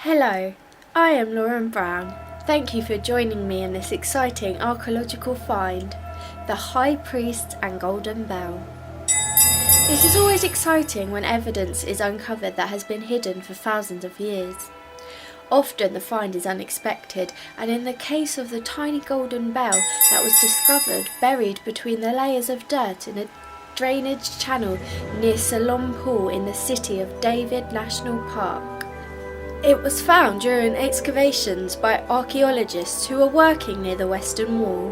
Hello, I am Lauren Brown. Thank you for joining me in this exciting archaeological find, the High Priest and Golden Bell. It is always exciting when evidence is uncovered that has been hidden for thousands of years. Often the find is unexpected, and in the case of the tiny golden bell that was discovered buried between the layers of dirt in a drainage channel near Salom Pool in the city of David National Park. It was found during excavations by archaeologists who were working near the Western Wall.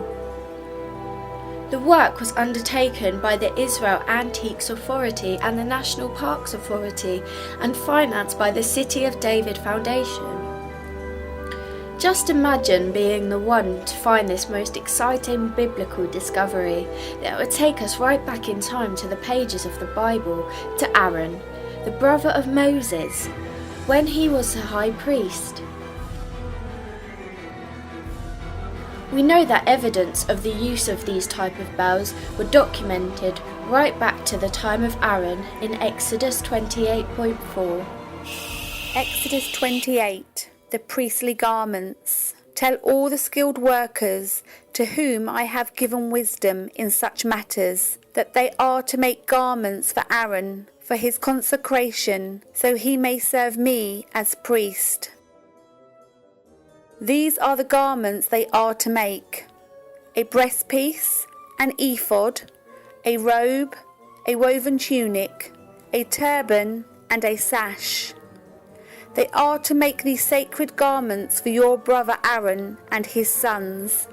The work was undertaken by the Israel Antiques Authority and the National Parks Authority and financed by the City of David Foundation. Just imagine being the one to find this most exciting biblical discovery that would take us right back in time to the pages of the Bible, to Aaron, the brother of Moses, when he was the high priest. We know that evidence of the use of these type of bells were documented right back to the time of Aaron in Exodus 28.4. Exodus 28, the priestly garments. Tell all the skilled workers to whom I have given wisdom in such matters that they are to make garments for Aaron for his consecration, so he may serve me as priest. These are the garments they are to make: a breastpiece, an ephod, a robe, a woven tunic, a turban, and a sash. They are to make these sacred garments for your brother Aaron and his sons,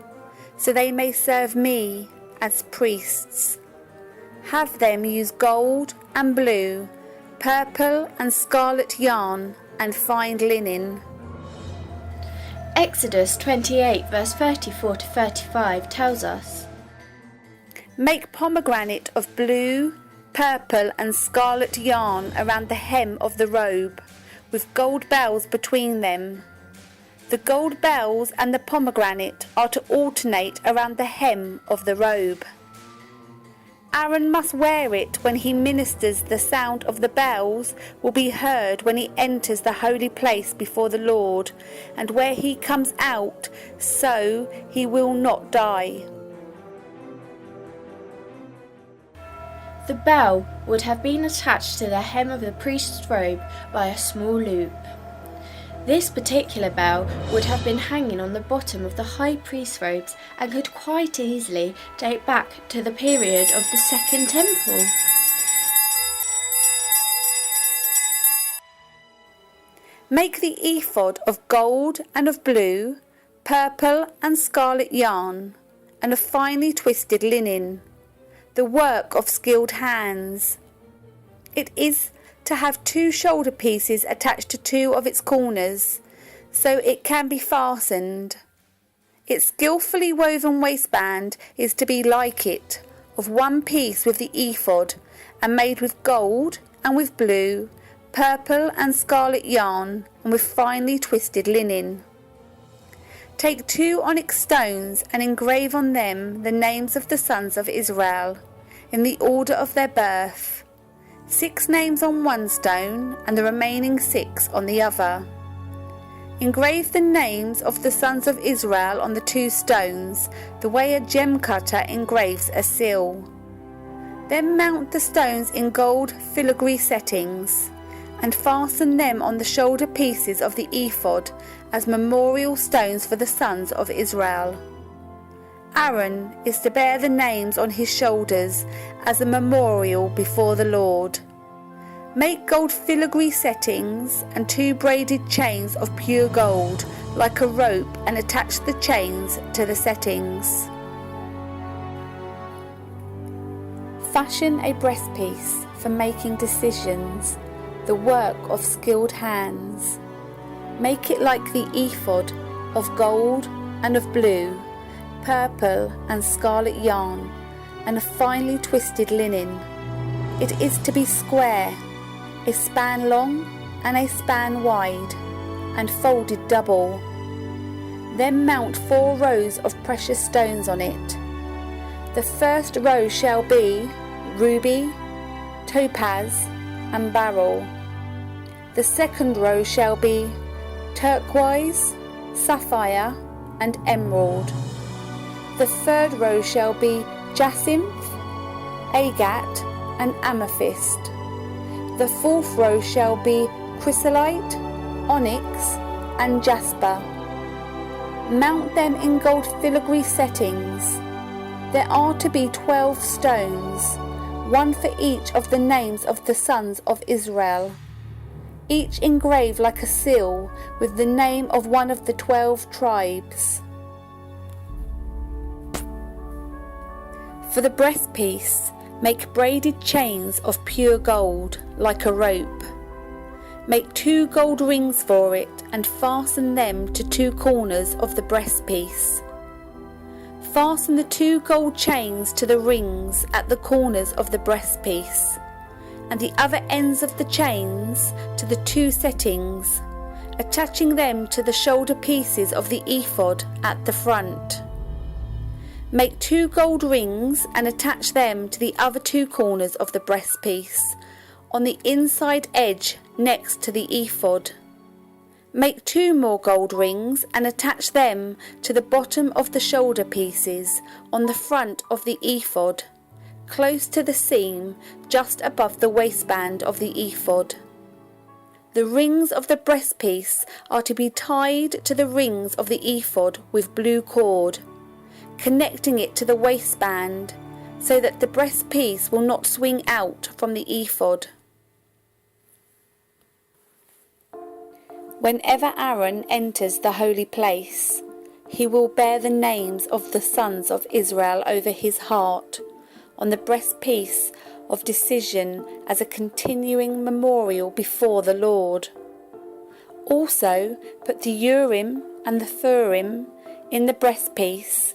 so they may serve me as priests. Have them use gold and blue, purple and scarlet yarn, and fine linen. Exodus 28 verse 34 to 35 tells us, Make pomegranate of blue, purple and scarlet yarn around the hem of the robe, with gold bells between them. The gold bells and the pomegranate are to alternate around the hem of the robe. Aaron must wear it when he ministers. The sound of the bells will be heard when he enters the holy place before the Lord, and where he comes out, so he will not die. The bell would have been attached to the hem of the priest's robe by a small loop. This particular bell would have been hanging on the bottom of the high priest's robes and could quite easily date back to the period of the Second Temple. Make the ephod of gold and of blue, purple and scarlet yarn, and of finely twisted linen, the work of skilled hands. It is to have 2 shoulder pieces attached to 2 of its corners, so it can be fastened. Its skillfully woven waistband is to be like it, of 1 piece with the ephod, and made with gold and with blue, purple and scarlet yarn, and with finely twisted linen. Take 2 onyx stones and engrave on them the names of the sons of Israel, in the order of their birth. 6 names on 1 stone, and the remaining 6 on the other. Engrave the names of the sons of Israel on the 2 stones, the way a gem cutter engraves a seal. Then mount the stones in gold filigree settings, and fasten them on the shoulder pieces of the ephod as memorial stones for the sons of Israel. Aaron is to bear the names on his shoulders as a memorial before the Lord. Make gold filigree settings and 2 braided chains of pure gold like a rope, and attach the chains to the settings. Fashion a breastpiece for making decisions, the work of skilled hands. Make it like the ephod, of gold and of blue, purple and scarlet yarn, and a finely twisted linen. It is to be square, a span long and a span wide, and folded double. Then mount 4 rows of precious stones on it. The first row shall be ruby, topaz, and beryl. The second row shall be turquoise, sapphire, and emerald. The third row shall be jacinth, agate, and amethyst. The fourth row shall be chrysolite, onyx, and jasper. Mount them in gold filigree settings. There are to be 12 stones, one for each of the names of the sons of Israel, each engraved like a seal with the name of one of the 12 tribes. For the breastpiece, make braided chains of pure gold, like a rope. Make 2 gold rings for it and fasten them to 2 corners of the breastpiece. Fasten the 2 gold chains to the rings at the corners of the breastpiece, and the other ends of the chains to the 2 settings, attaching them to the shoulder pieces of the ephod at the front. Make 2 gold rings and attach them to the other 2 corners of the breastpiece, on the inside edge next to the ephod. Make 2 more gold rings and attach them to the bottom of the shoulder pieces on the front of the ephod, close to the seam just above the waistband of the ephod. The rings of the breastpiece are to be tied to the rings of the ephod with blue cord, connecting it to the waistband so that the breastpiece will not swing out from the ephod. Whenever Aaron enters the holy place, he will bear the names of the sons of Israel over his heart on the breastpiece of decision as a continuing memorial before the Lord. Also put the Urim and the Thummim in the breastpiece